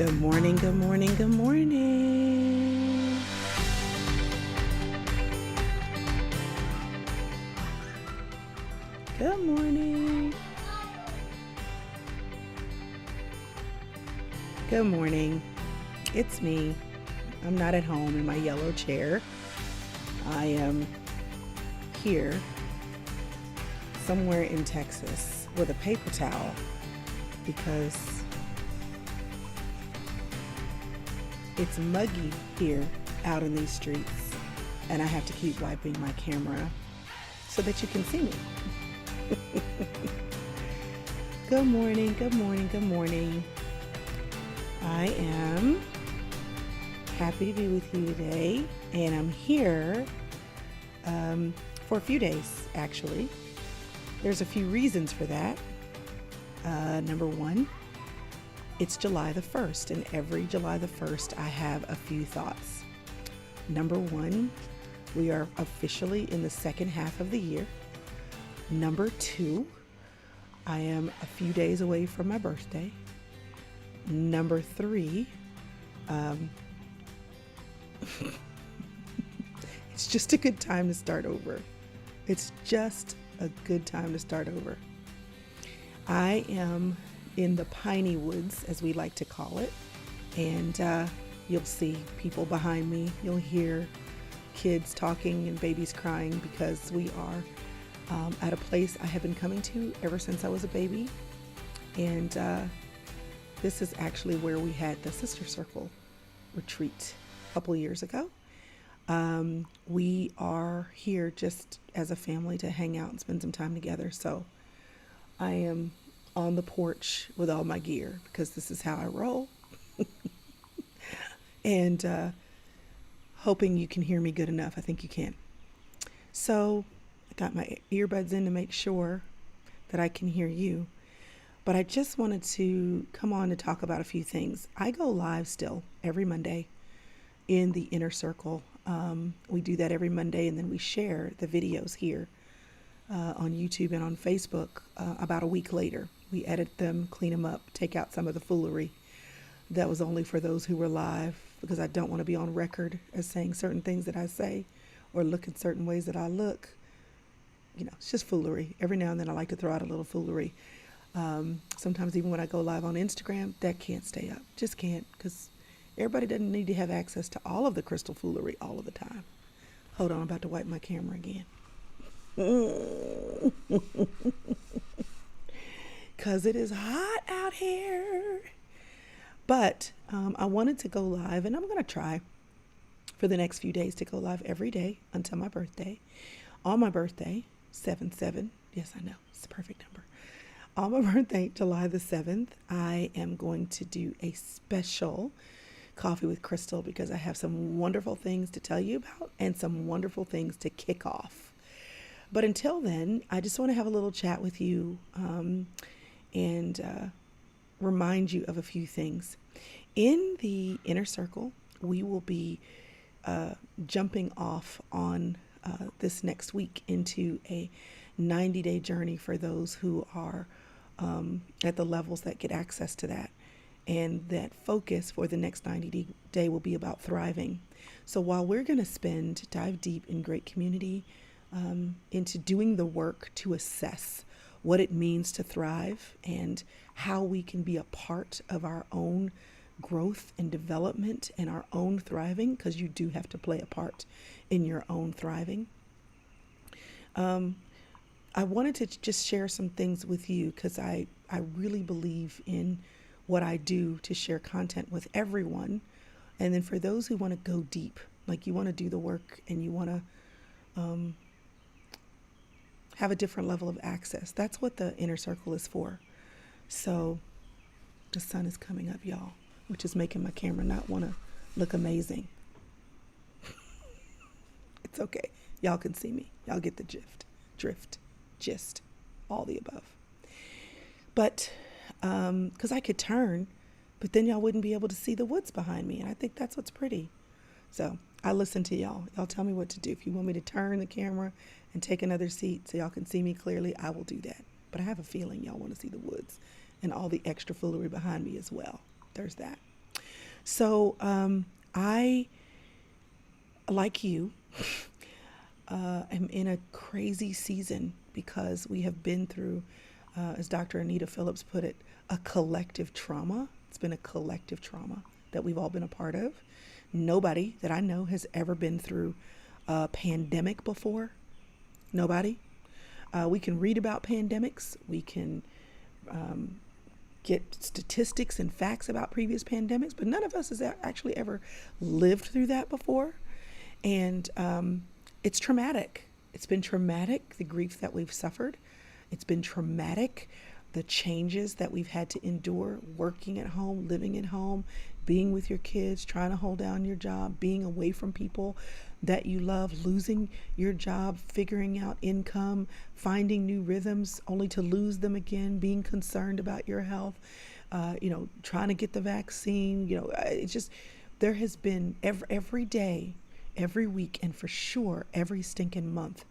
Good morning, good morning, good morning. Good morning. Good morning. It's me. I'm not at home in my yellow chair. I am here somewhere in Texas with a paper towel because it's muggy here out in these streets, and I have to keep wiping my camera so that you can see me. Good morning, good morning, good morning. I am happy to be with you today, and I'm here for a few days, actually. There's a few reasons for that. Number one, it's July the 1st, and every July the 1st, I have a few thoughts. Number one, we are officially in the second half of the year. Number two, I am a few days away from my birthday. Number three, it's just a good time to start over. It's just a good time to start over. I am in the piney woods, as we like to call it, and you'll see people behind me. You'll hear kids talking and babies crying because we are at a place I have been coming to ever since I was a baby, and this is actually where we had the Sister Circle retreat a couple years ago. We are here just as a family to hang out and spend some time together. So I am on the porch with all my gear because this is how I roll. And hoping you can hear me good enough. I think you can. So I got my earbuds in to make sure that I can hear you. But I just wanted to come on to talk about a few things. I go live still every Monday in the Inner Circle. We do that every Monday, and then we share the videos here on YouTube and on Facebook about a week later. We edit them, clean them up, take out some of the foolery that was only for those who were live, because I don't want to be on record as saying certain things that I say or look in certain ways that I look. You know, it's just foolery. Every now and then I like to throw out a little foolery. Sometimes even when I go live on Instagram, that can't stay up. Just can't, because everybody doesn't need to have access to all of the Chrystal foolery all of the time. Hold on, I'm about to wipe my camera again. Because it is hot out here. But I wanted to go live, and I'm going to try for the next few days to go live every day until my birthday. On my birthday, 7/7, yes, I know, it's the perfect number. On my birthday, July the 7th, I am going to do a special Coffee with Chrystal because I have some wonderful things to tell you about and some wonderful things to kick off. But until then, I just want to have a little chat with you and remind you of a few things. In the Inner Circle, we will be jumping off on this next week into a 90-day journey for those who are at the levels that get access to that. And that focus for the next 90-day will be about thriving. So while we're going to dive deep in great community into doing the work to assess what it means to thrive and how we can be a part of our own growth and development and our own thriving, because you do have to play a part in your own thriving. I wanted to just share some things with you because I really believe in what I do to share content with everyone. And then for those who want to go deep, like you want to do the work and you want to have a different level of access, that's what the Inner Circle is for. So the sun is coming up, y'all, which is making my camera not want to look amazing. It's okay. Y'all can see me. Y'all get the gist, all the above. But because I could turn, but then y'all wouldn't be able to see the woods behind me. And I think that's what's pretty. So I listen to y'all. Y'all tell me what to do. If you want me to turn the camera and take another seat so y'all can see me clearly, I will do that. But I have a feeling y'all want to see the woods and all the extra foolery behind me as well. There's that. So I, like you, am in a crazy season because we have been through, as Dr. Anita Phillips put it, a collective trauma. It's been a collective trauma that we've all been a part of. Nobody that I know has ever been through a pandemic before. Nobody. We can read about pandemics. We can get statistics and facts about previous pandemics, but none of us has actually ever lived through that before. And it's traumatic. It's been traumatic, the grief that we've suffered. It's been traumatic, the changes that we've had to endure, working at home, living at home, being with your kids, trying to hold down your job, being away from people that you love, losing your job, figuring out income, finding new rhythms only to lose them again, being concerned about your health, trying to get the vaccine. It's just, there has been every day, every week, and for sure every stinking month,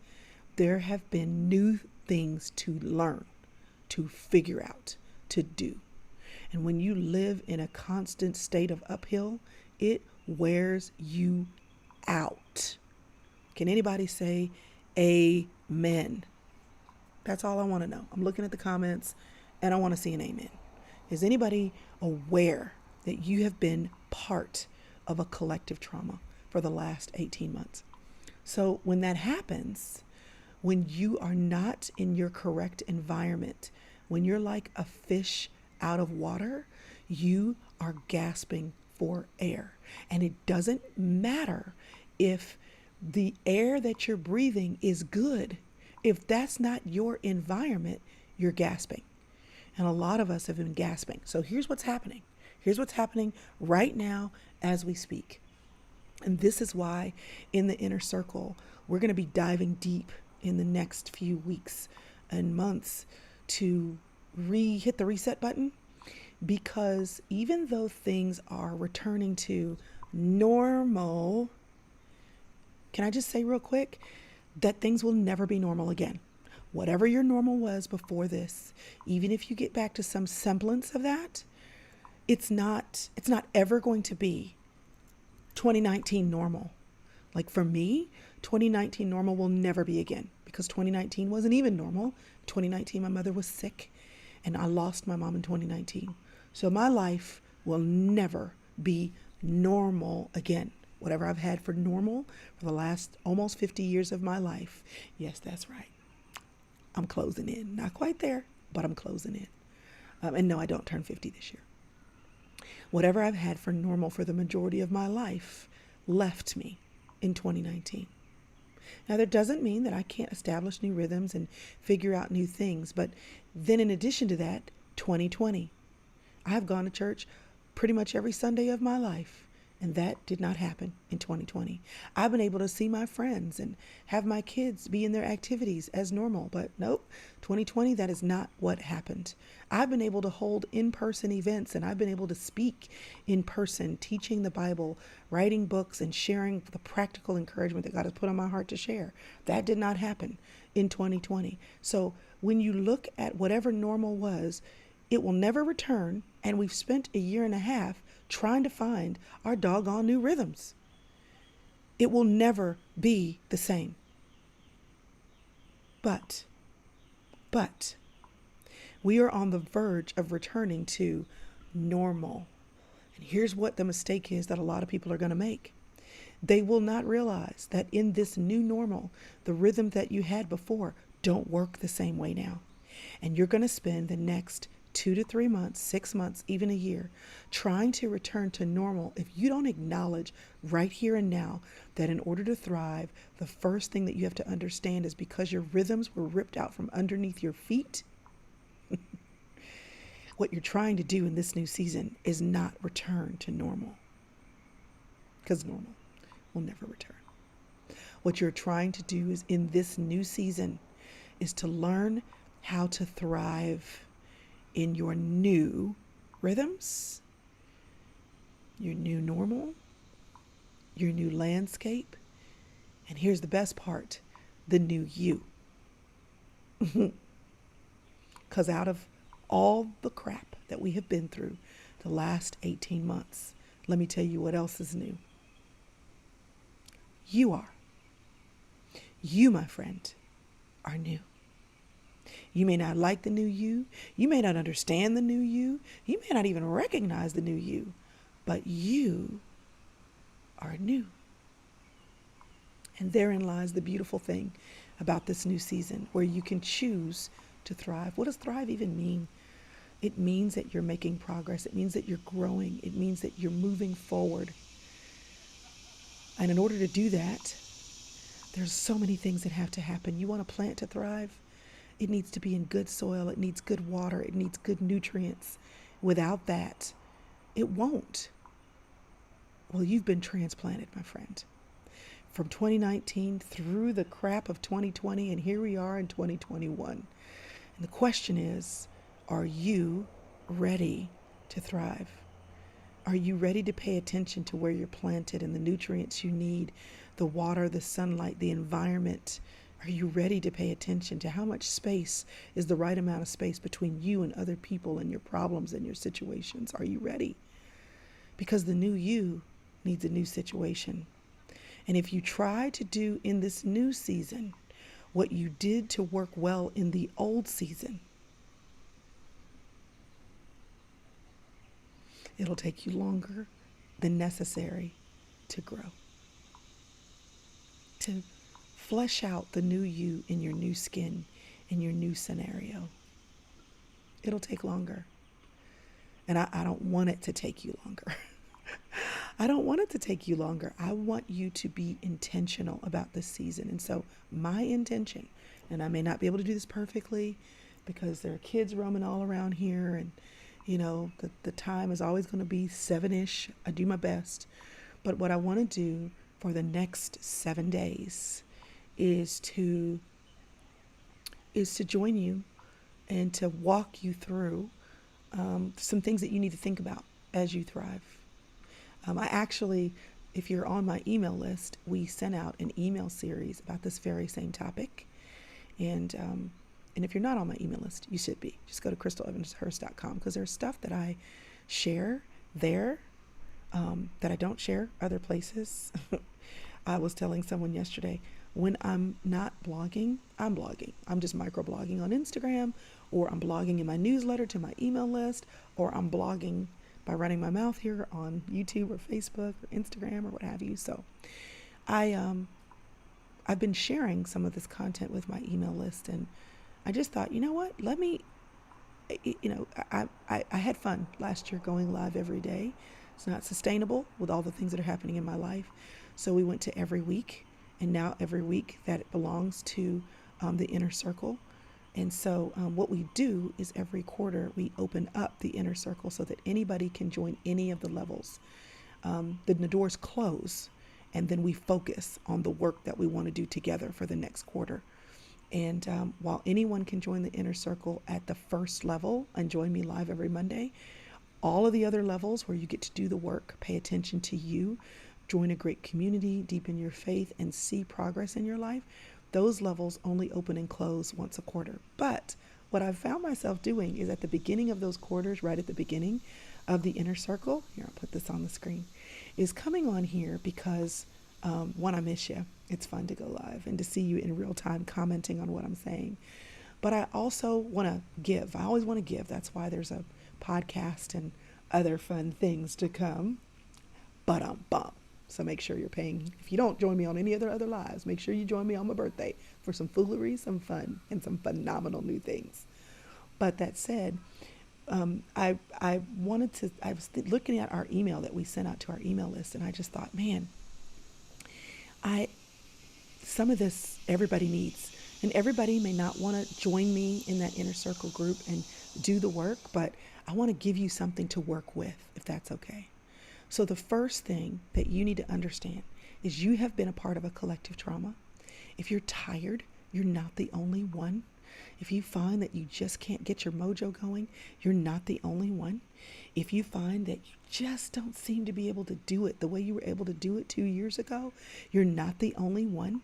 there have been new things to learn, to figure out, to do. And when you live in a constant state of uphill, it wears you out. Can anybody say amen? That's all I want to know. I'm looking at the comments and I want to see an amen. Is anybody aware that you have been part of a collective trauma for the last 18 months? So when that happens, when you are not in your correct environment, when you're like a fish out of water, you are gasping for air. And it doesn't matter if the air that you're breathing is good. If that's not your environment, you're gasping. And a lot of us have been gasping. So here's what's happening. Here's what's happening right now as we speak. And this is why in the inner circle, we're going to be diving deep in the next few weeks and months to hit the reset button, because even though things are returning to normal, can I just say real quick that things will never be normal again. Whatever your normal was before this, even if you get back to some semblance of that, it's not ever going to be 2019 normal. Like for me, 2019 normal will never be again, because 2019 wasn't even normal. 2019, my mother was sick and I lost my mom in 2019. So my life will never be normal again. Whatever I've had for normal for the last almost 50 years of my life. Yes, that's right. I'm closing in. Not quite there, but I'm closing in. And no, I don't turn 50 this year. Whatever I've had for normal for the majority of my life left me in 2019. Now, that doesn't mean that I can't establish new rhythms and figure out new things. But then in addition to that, 2020. I have gone to church pretty much every Sunday of my life. And that did not happen in 2020. I've been able to see my friends and have my kids be in their activities as normal. But nope, 2020, that is not what happened. I've been able to hold in-person events, and I've been able to speak in person, teaching the Bible, writing books, and sharing the practical encouragement that God has put on my heart to share. That did not happen in 2020. So when you look at whatever normal was, it will never return. And we've spent a year and a half trying to find our doggone new rhythms. It will never be the same. But we are on the verge of returning to normal. And here's what the mistake is that a lot of people are going to make. They will not realize that in this new normal, the rhythm that you had before don't work the same way now. And you're going to spend the next 2 to 3 months, 6 months, even a year, trying to return to normal if you don't acknowledge right here and now that in order to thrive, the first thing that you have to understand is because your rhythms were ripped out from underneath your feet, what you're trying to do in this new season is not return to normal, because normal will never return. What you're trying to do is in this new season is to learn how to thrive in your new rhythms, your new normal, your new landscape, and here's the best part, the new you. Because out of all the crap that we have been through the last 18 months, Let me tell you what else is new. You are. You, my friend, are new. You may not like the new you. You may not understand the new you. You may not even recognize the new you. But you are new. And therein lies the beautiful thing about this new season, where you can choose to thrive. What does thrive even mean? It means that you're making progress. It means that you're growing. It means that you're moving forward. And in order to do that, there's so many things that have to happen. You want a plant to thrive? It needs to be in good soil. It needs good water. It needs good nutrients. Without that, it won't. Well, you've been transplanted, my friend. From 2019 through the crap of 2020, and here we are in 2021. And the question is, are you ready to thrive? Are you ready to pay attention to where you're planted and the nutrients you need, the water, the sunlight, the environment? Are you ready to pay attention to how much space is the right amount of space between you and other people and your problems and your situations? Are you ready? Because the new you needs a new situation. And if you try to do in this new season what you did to work well in the old season, it'll take you longer than necessary to grow, to flesh out the new you in your new skin, in your new scenario. It'll take longer. And I don't want it to take you longer. I don't want it to take you longer. I want you to be intentional about this season. And so my intention, and I may not be able to do this perfectly because there are kids roaming all around here, and the time is always going to be 7-ish. I do my best. But what I want to do for the next 7 days is to join you and to walk you through some things that you need to think about as you thrive. I actually, if you're on my email list, we sent out an email series about this very same topic. And if you're not on my email list, you should be. Just go to crystalevanshurst.com, because there's stuff that I share there that I don't share other places. I was telling someone yesterday, when I'm not blogging, I'm blogging. I'm just microblogging on Instagram, or I'm blogging in my newsletter to my email list, or I'm blogging by running my mouth here on YouTube or Facebook or Instagram or what have you. So I've been sharing some of this content with my email list, and I just thought, you know what, let me, I had fun last year going live every day. It's not sustainable with all the things that are happening in my life. So we went to every week, and now every week that it belongs to the inner circle. And so what we do is every quarter we open up the inner circle so that anybody can join any of the levels. The doors close, and then we focus on the work that we want to do together for the next quarter. And while anyone can join the inner circle at the first level and join me live every Monday, all of the other levels where you get to do the work, pay attention to you, join a great community, deepen your faith, and see progress in your life, those levels only open and close once a quarter. But what I've found myself doing is at the beginning of those quarters, right at the beginning of the inner circle, here, I'll put this on the screen, is coming on here because, one, I miss you. It's fun to go live and to see you in real time commenting on what I'm saying. But I also want to give. I always want to give. That's why there's a podcast and other fun things to come. But so make sure you're paying. If you don't join me on any other lives, make sure you join me on my birthday for some foolery, some fun, and some phenomenal new things. But that said, I was looking at our email that we sent out to our email list, and I just thought, man, some of this everybody needs. And everybody may not want to join me in that inner circle group and do the work, but I want to give you something to work with, if that's okay. So the first thing that you need to understand is you have been a part of a collective trauma. If you're tired, you're not the only one. If you find that you just can't get your mojo going, you're not the only one. If you find that you just don't seem to be able to do it the way you were able to do it 2 years ago, you're not the only one.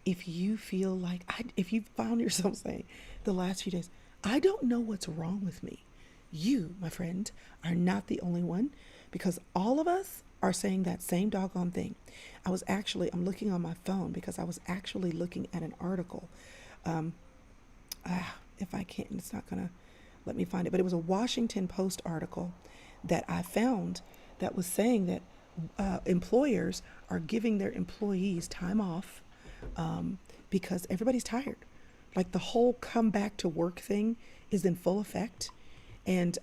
If you feel like, if you found yourself saying the last few days, I don't know what's wrong with me, you, my friend, are not the only one. because all of us are saying that same doggone thing. I'm looking on my phone because I was actually looking at an article. Um, if I can't, it's not going to let me find it, but it was a Washington Post article that I found that was saying that employers are giving their employees time off because everybody's tired. Like the whole come back to work thing is in full effect, and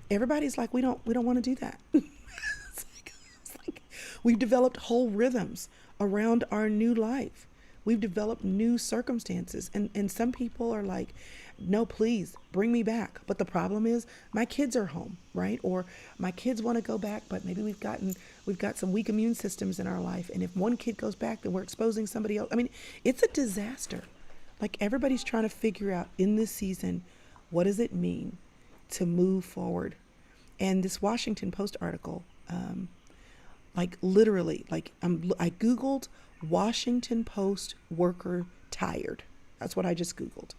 everybody's like, we don't want to do that. It's like we've developed whole rhythms around our new life. We've developed new circumstances, and some people are like, no, please bring me back. But the problem is my kids are home, right? Or my kids want to go back, but maybe we've got some weak immune systems in our life. And if one kid goes back, then we're exposing somebody else. I mean, it's a disaster. Like everybody's trying to figure out in this season, what does it mean to move forward? And this Washington Post article, like literally, I Googled Washington Post worker tired. That's what I just Googled.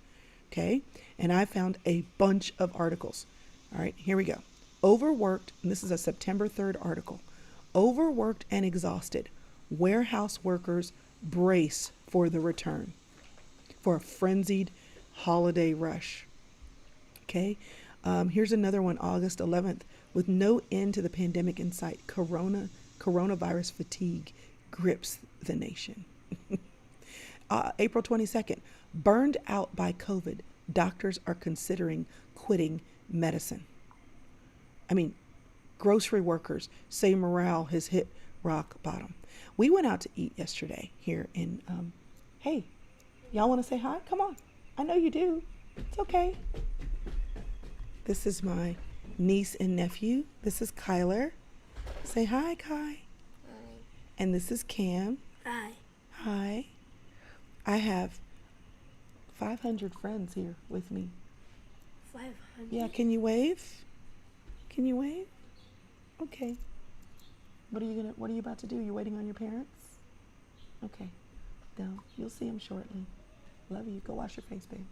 Okay. And I found a bunch of articles. All right, here we go. Overworked, and this is a September 3rd article. Overworked and exhausted. Warehouse workers brace for the return, for a frenzied holiday rush. Okay. Here's another one, August 11th. With no end to the pandemic in sight, coronavirus fatigue grips the nation. April 22nd, burned out by COVID, doctors are considering quitting medicine. I mean, grocery workers say morale has hit rock bottom. We went out to eat yesterday here in, hey, y'all want to say hi? Come on. I know you do. It's okay. This is my niece and nephew. This is Kyler. Say hi, Kai. Hi. And this is Cam. Hi. Hi. I have 500 friends here with me. 500? Yeah, can you wave? Can you wave? Okay. What are you about to do? You waiting on your parents? Okay. No, you'll see them shortly. Love you. Go wash your face, babe.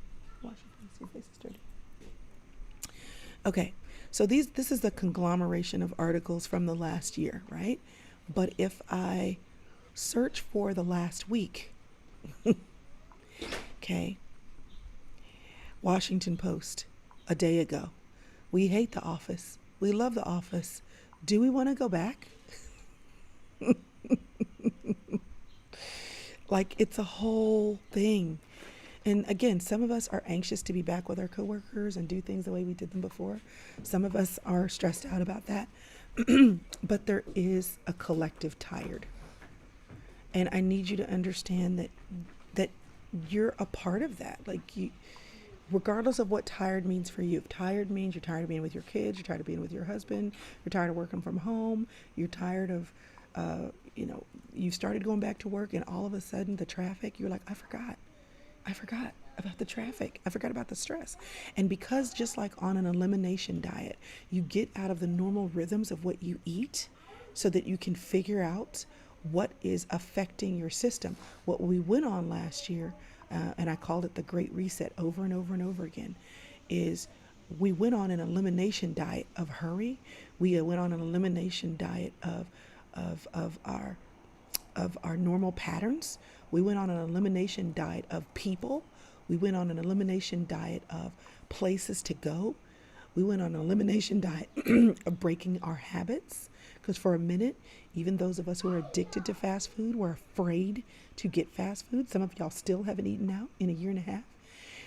Wash your face. Your face is dirty. Okay. So this is the conglomeration of articles from the last year, right? But if I search for the last week, okay, Washington Post, a day ago. We hate the office. We love the office. Do we want to go back? Like, it's a whole thing. And again, some of us are anxious to be back with our coworkers and do things the way we did them before. Some of us are stressed out about that. But there is a collective tired. And I need you to understand that you're a part of that. Like, you, regardless of what tired means for you. If tired means you're tired of being with your kids, you're tired of being with your husband, you're tired of working from home, you're tired of, you started going back to work and all of a sudden the traffic, you're like, I forgot about the traffic. I forgot about the stress. And because just like on an elimination diet, you get out of the normal rhythms of what you eat so that you can figure out what is affecting your system. What we went on last year, and I called it the Great Reset over and over and over again, is we went on an elimination diet of hurry. We went on an elimination diet of our normal patterns. We went on an elimination diet of people. We went on an elimination diet of places to go. We went on an elimination diet of breaking our habits. Because for a minute, even those of us who are addicted to fast food were afraid to get fast food. Some of y'all still haven't eaten out in a year and a half.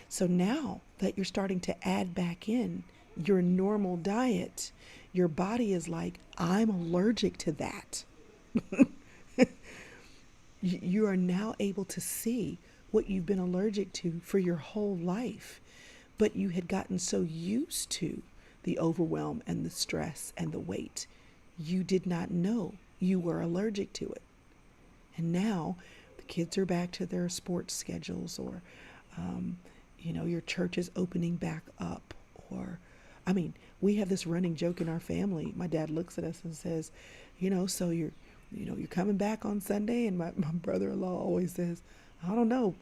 So now that you're starting to add back in your normal diet, your body is like, I'm allergic to that. You are now able to see what you've been allergic to for your whole life, but you had gotten so used to the overwhelm and the stress and the weight, you did not know you were allergic to it. And now the kids are back to their sports schedules, or, your church is opening back up, or, we have this running joke in our family. My dad looks at us and says, so you're coming back on Sunday? And my brother-in-law always says, I don't know.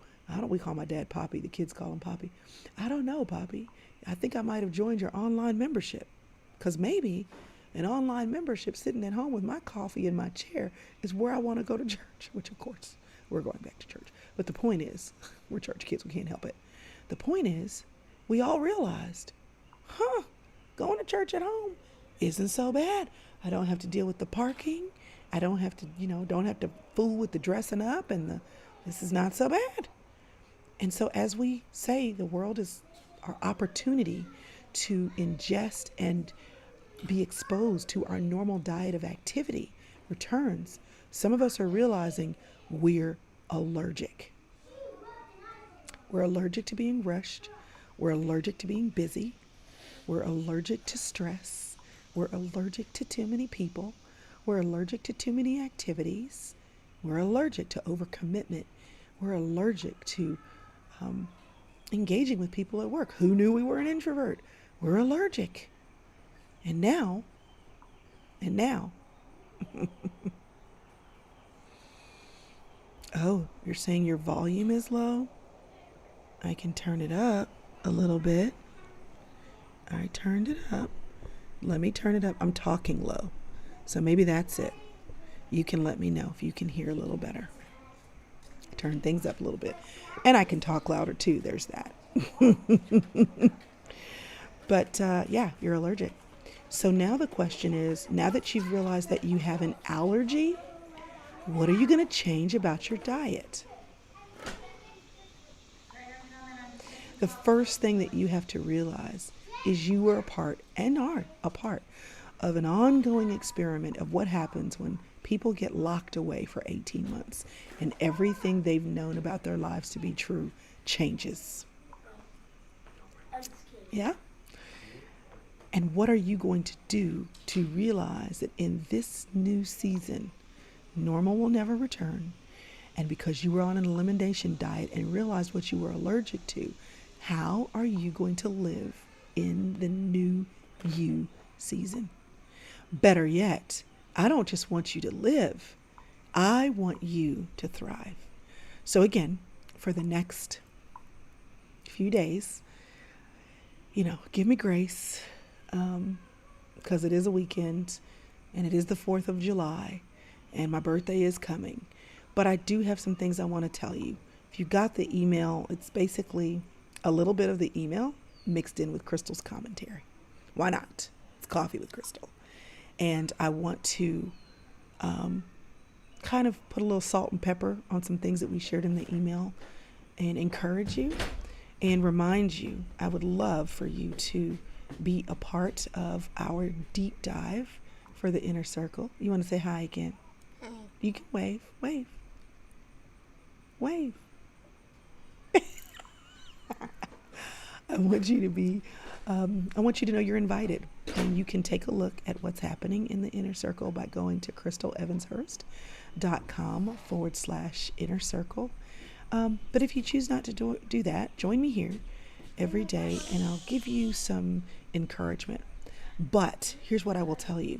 We call my dad Poppy. The kids call him Poppy. I don't know, Poppy. I think I might have joined your online membership, because maybe An online membership sitting at home with my coffee in my chair is where I want to go to church, which of course we're going back to church. But the point is, we're church kids, we can't help it. The point is, we all realized, going to church at home isn't so bad. I don't have to deal with the parking. I don't have to, don't have to fool with the dressing up this is not so bad. And so as we say, the world is our opportunity to ingest and be exposed to our normal diet of activity returns. Some of us are realizing we're allergic. We're allergic to being rushed. We're allergic to being busy. We're allergic to stress. We're allergic to too many people. We're allergic to too many activities. We're allergic to overcommitment. We're allergic to engaging with people at work. Who knew we were an introvert? We're allergic. And now, oh, you're saying your volume is low? I can turn it up a little bit. I turned it up. Let me turn it up. I'm talking low. So maybe that's it. You can let me know if you can hear a little better. Turn things up a little bit. And I can talk louder too. There's that. But yeah, you're allergic. So now the question is, now that you've realized that you have an allergy, what are you going to change about your diet? The first thing that you have to realize is you are a part and are a part of an ongoing experiment of what happens when people get locked away for 18 months and everything they've known about their lives to be true changes. Yeah? And what are you going to do to realize that in this new season, normal will never return? And because you were on an elimination diet and realized what you were allergic to, how are you going to live in the new you season? Better yet, I don't just want you to live. I want you to thrive. So again, for the next few days, give me grace, because it is a weekend and it is the 4th of July and my birthday is coming. But I do have some things I want to tell you. If you got the email, it's basically a little bit of the email mixed in with Chrystal's commentary. Why not? It's coffee with Chrystal. And I want to kind of put a little salt and pepper on some things that we shared in the email and encourage you and remind you. I would love for you to be a part of our deep dive for the inner circle. You want to say hi again? Hi. You can wave. I want you to know you're invited, and you can take a look at what's happening in the inner circle by going to crystalevanshurst.com/inner circle. But if you choose not to do that, join me here every day and I'll give you some encouragement. But here's what I will tell you.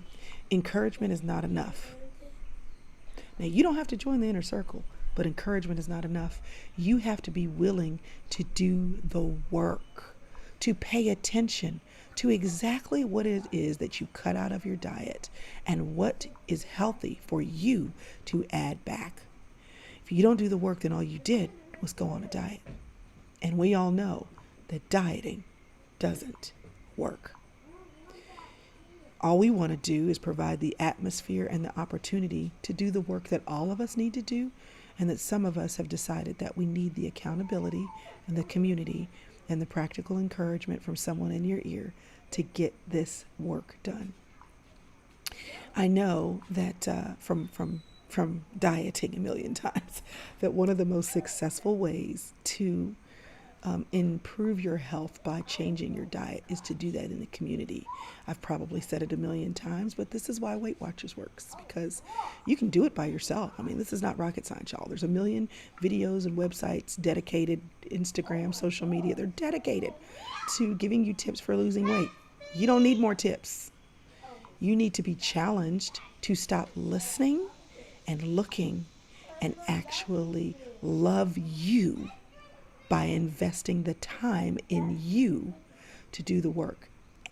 Encouragement is not enough. Now, you don't have to join the inner circle, but encouragement is not enough. You have to be willing to do the work, to pay attention to exactly what it is that you cut out of your diet and what is healthy for you to add back. If you don't do the work, then all you did was go on a diet. And we all know that dieting doesn't work. All we want to do is provide the atmosphere and the opportunity to do the work that all of us need to do, and that some of us have decided that we need the accountability and the community and the practical encouragement from someone in your ear to get this work done. I know that from dieting a million times, that one of the most successful ways to improve your health by changing your diet is to do that in the community. I've probably said it a million times, but this is why Weight Watchers works, because you can do it by yourself. I mean, this is not rocket science, y'all. There's a million videos and websites dedicated, Instagram, social media, they're dedicated to giving you tips for losing weight. You don't need more tips. You need to be challenged to stop listening and looking and actually love you by investing the time in you to do the work.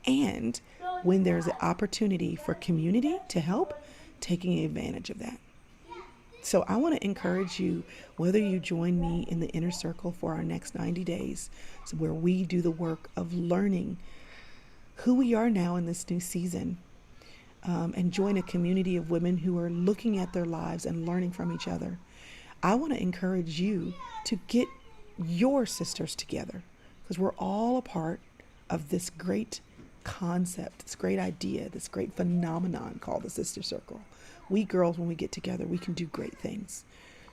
And when there's an opportunity for community to help, taking advantage of that. So I want to encourage you, whether you join me in the inner circle for our next 90 days, so where we do the work of learning who we are now in this new season, and join a community of women who are looking at their lives and learning from each other. I want to encourage you to get your sisters together, because we're all a part of this great concept, this great idea, this great phenomenon called the sister circle. We girls, when we get together, we can do great things.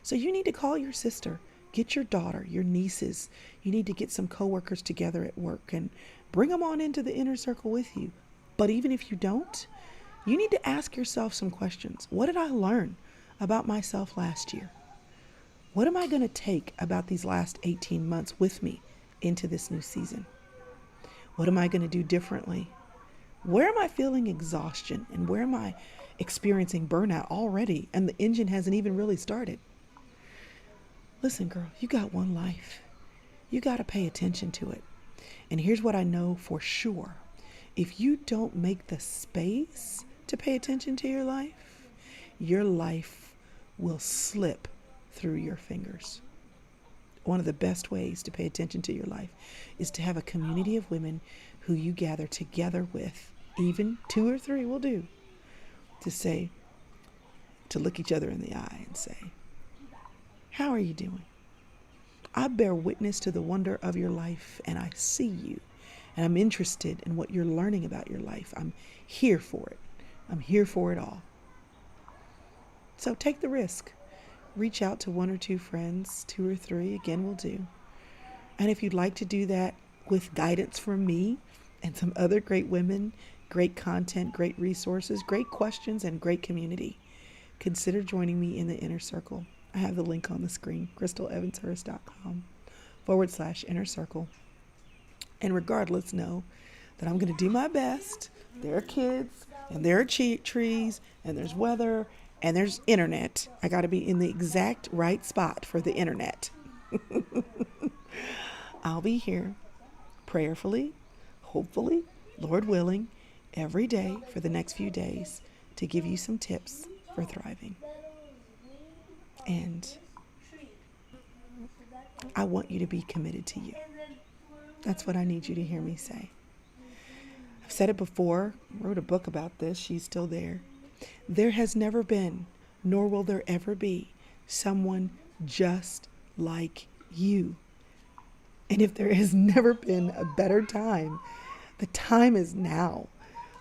So you need to call your sister, get your daughter, your nieces. You need to get some coworkers together at work and bring them on into the inner circle with you. But even if you don't, you need to ask yourself some questions. What did I learn about myself last year? What am I going to take about these last 18 months with me into this new season? What am I going to do differently? Where am I feeling exhaustion, and where am I experiencing burnout already and the engine hasn't even really started? Listen, girl, you got one life. You got to pay attention to it. And here's what I know for sure. If you don't make the space to pay attention to your life will slip through your fingers. One of the best ways to pay attention to your life is to have a community of women who you gather together with, even 2 or 3 will do, to look each other in the eye and say, how are you doing? I bear witness to the wonder of your life, and I see you, and I'm interested in what you're learning about your life. I'm here for it. I'm here for it all. So take the risk. Reach out to 1 or 2 friends, 2 or 3, again will do. And if you'd like to do that with guidance from me and some other great women, great content, great resources, great questions, and great community, consider joining me in the inner circle. I have the link on the screen, crystalEvansHurst.com/inner circle. And regardless, know that I'm going to do my best. There are kids, and there are trees, and there's weather, and there's internet. I got to be in the exact right spot for the internet. I'll be here prayerfully, hopefully, Lord willing, every day for the next few days to give you some tips for thriving. And I want you to be committed to you. That's what I need you to hear me say. I've said it before, wrote a book about this, she's still there. There has never been, nor will there ever be, someone just like you. And if there has never been a better time, the time is now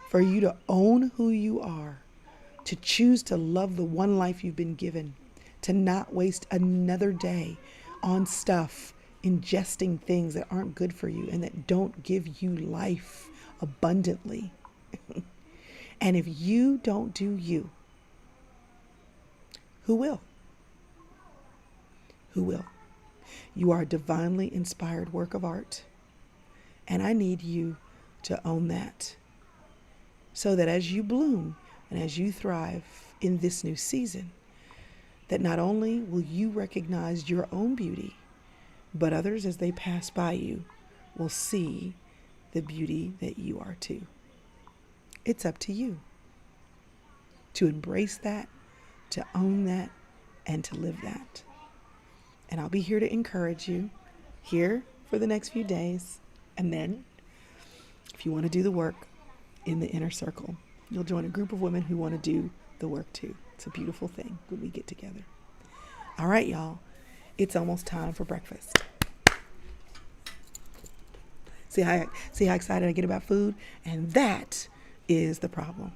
for you to own who you are, to choose to love the one life you've been given, to not waste another day on stuff, ingesting things that aren't good for you and that don't give you life abundantly. And if you don't do you, who will? Who will? You are a divinely inspired work of art, and I need you to own that, so that as you bloom and as you thrive in this new season, that not only will you recognize your own beauty, but others, as they pass by you, will see the beauty that you are too. It's up to you to embrace that, to own that, and to live that. And I'll be here to encourage you here for the next few days. And then, if you want to do the work in the inner circle, you'll join a group of women who want to do the work too. It's a beautiful thing when we get together. All right, y'all. It's almost time for breakfast. See how excited I get about food? And that is the problem.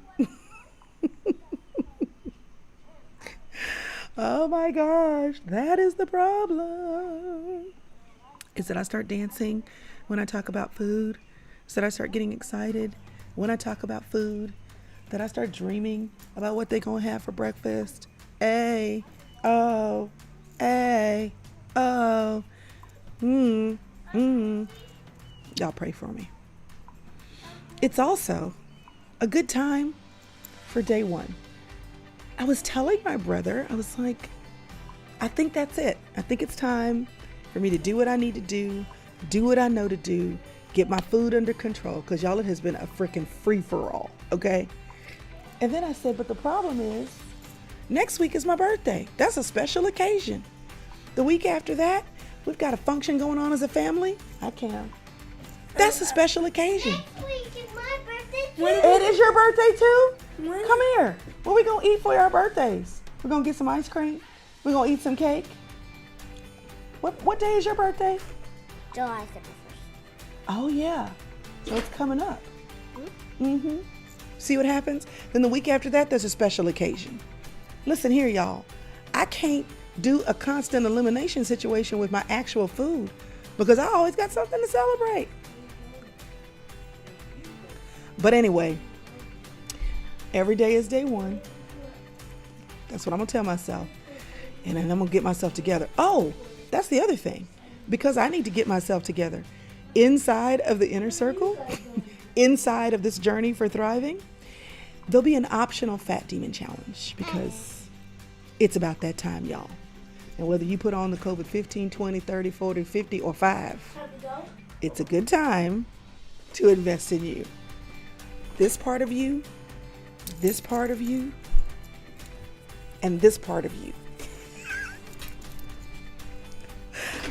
Oh my gosh, that is the problem. Is that I start dancing when I talk about food? Is that I start getting excited when I talk about food? That I start dreaming about what they're going to have for breakfast? Y'all pray for me. It's also a good time for day 1. I was telling my brother, I was like, I think that's it. I think it's time for me to do what I need to do what I know to do, get my food under control, because y'all, it has been a freaking free-for-all, okay? And then I said, but the problem is, next week is my birthday. That's a special occasion. The week after that, we've got a function going on as a family. I can't. That's a special occasion. Next week is my birthday too. It is your birthday too? When? Come here. What we gonna eat for our birthdays? We're gonna get some ice cream. We're gonna eat some cake. What day is your birthday? July 31st. Oh yeah. So it's coming up. Mm-hmm. See what happens? Then the week after that, there's a special occasion. Listen here, y'all. I can't do a constant elimination situation with my actual food because I always got something to celebrate. But anyway, every day is day one. That's what I'm gonna tell myself. And then I'm gonna get myself together. Oh, that's the other thing. Because I need to get myself together inside of the inner circle, inside of this journey for thriving, there'll be an optional Fat Demon Challenge because it's about that time, y'all. And whether you put on the COVID 15, 20, 30, 40, 50, or 5, it's a good time to invest in you. This part of you, this part of you, and this part of you.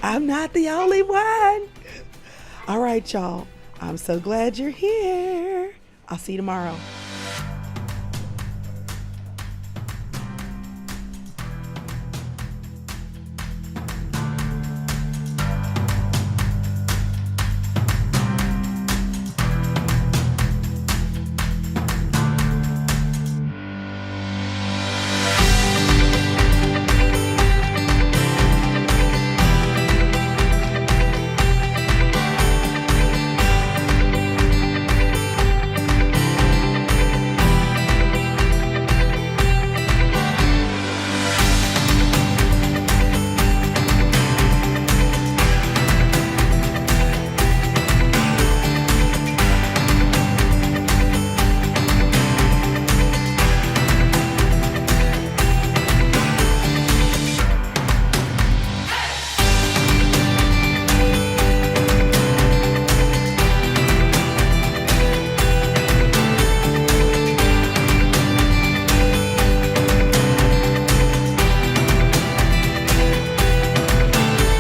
I'm not the only one. All right, y'all. I'm so glad you're here. I'll see you tomorrow.